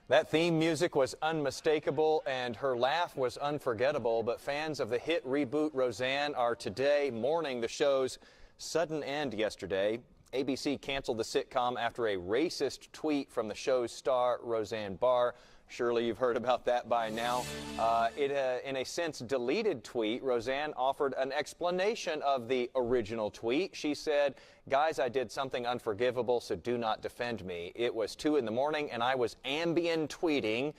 That theme music was unmistakable and her laugh was unforgettable, but fans of the hit reboot Roseanne are today mourning the show's sudden end yesterday. ABC canceled the sitcom after a racist tweet from the show's star, Roseanne Barr. Surely you've heard about that by now. In a since deleted tweet, Roseanne offered an explanation of the original tweet. She said, "Guys, I did something unforgivable, so do not defend me. It was 2 in the morning and I was Ambien tweeting.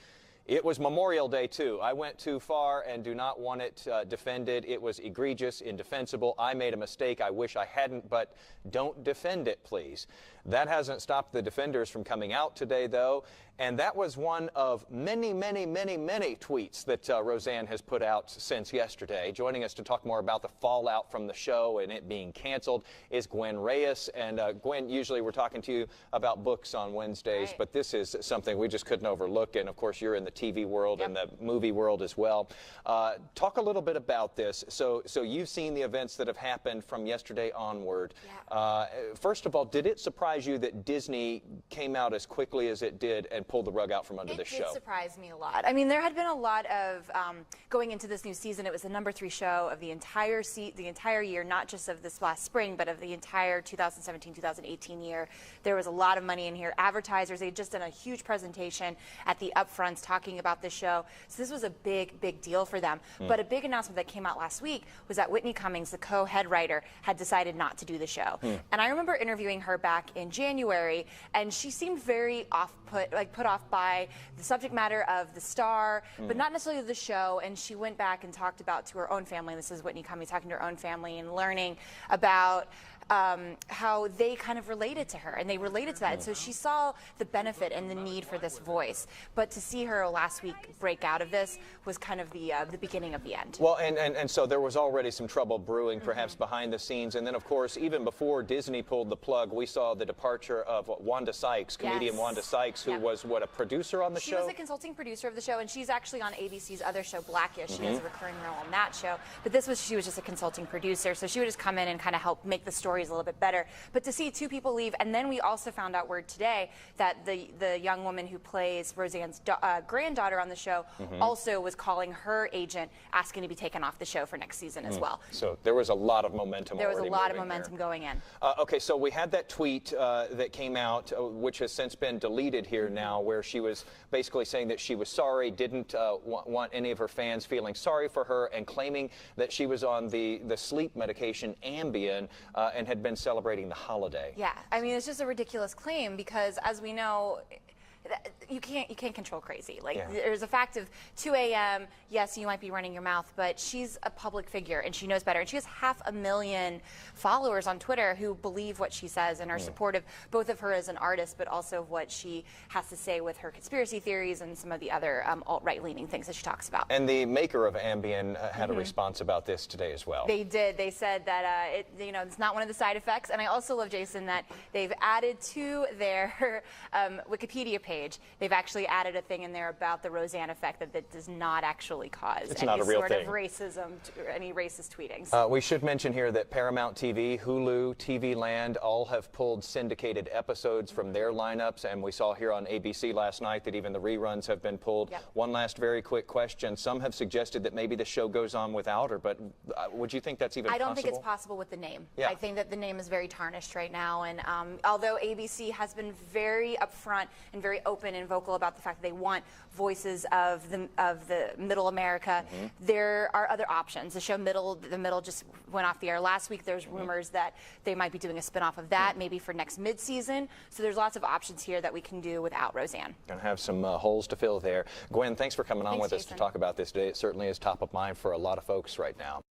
It was Memorial Day, too. I went too far and do not want it defended. It was egregious, indefensible. I made a mistake. I wish I hadn't, but don't defend it, please." That hasn't stopped the defenders from coming out today, though. And that was one of many, many, many, many tweets that Roseanne has put out since yesterday. Joining us to talk more about the fallout from the show and it being canceled is Gwen Reyes. And Gwen, usually we're talking to you about books on Wednesdays, right, but this is something we just couldn't overlook. And of course, you're in the TV world and the movie world as well. Talk a little bit about this. So you've seen the events that have happened from yesterday onward. Yeah. First of all, did it surprise you that Disney came out as quickly as it did and pulled the rug out from under the show? It did surprise me a lot. I mean, there had been a lot of going into this new season. It was the #3 show of the entire year, not just of this last spring, but of the entire 2017-2018 year. There was a lot of money in here. Advertisers, they had just done a huge presentation at the upfronts talking about the show. So this was a big, big deal for them. But a big announcement that came out last week was that Whitney Cummings, the co-head writer, had decided not to do the show. And I remember interviewing her back in January, and she seemed very put off by the subject matter of the star, but not necessarily the show. And she went back and talked about to her own family, and this is Whitney Cummings talking to her own family and learning about how they kind of related to her, and they related to that. And so she saw the benefit and the need for this voice. But to see her last week break out of this was kind of the beginning of the end. Well, and so there was already some trouble brewing, perhaps behind the scenes. And then, of course, even before Disney pulled the plug, we saw the departure of Wanda Sykes, comedian Wanda Sykes, who was, what, a producer on the show? She was a consulting producer of the show, and she's actually on ABC's other show, Blackish. She has a recurring role on that show. But she was just a consulting producer, so she would just come in and kind of help make the stories a little bit better. But to see 2 people leave, and then we also found out word today that the young woman who plays Roseanne's granddaughter on the show also was calling her agent asking to be taken off the show for next season as well. So there was a lot of momentum. There was a lot of momentum going in. Okay, so we had that tweet that came out, which has since been deleted here now, where she was basically saying that she was sorry, didn't want any of her fans feeling sorry for her, and claiming that she was on the sleep medication Ambien and had been celebrating the holiday. Yeah, I mean, it's just a ridiculous claim because, as we know, you can't control crazy. Like, there's a fact of 2 a.m. Yes, you might be running your mouth, but she's a public figure and she knows better. And she has 500,000 followers on Twitter who believe what she says and are supportive both of her as an artist, but also of what she has to say with her conspiracy theories and some of the other alt-right leaning things that she talks about. And the maker of Ambien had a response about this today as well. They did. They said that it's not one of the side effects. And I also love, Jason, that they've added to their Wikipedia page. They've actually added a thing in there about the Roseanne effect that does not actually cause any sort of racism, any racist tweetings. We should mention here that Paramount TV, Hulu, TV Land all have pulled syndicated episodes from their lineups, and we saw here on ABC last night that even the reruns have been pulled. One last very quick question. Some have suggested that maybe the show goes on without her, but would you think that's even possible? I don't think it's possible with the name. I think that the name is very tarnished right now, and although ABC has been very upfront and very open and vocal about the fact that they want voices of the middle America, there are other options. The show The Middle just went off the air last week. There's rumors that they might be doing a spinoff of that, maybe for next mid-season. So there's lots of options here that we can do without Roseanne. Gonna have some holes to fill there. Gwen, thanks for coming on with us to talk about this today. It certainly is top of mind for a lot of folks right now.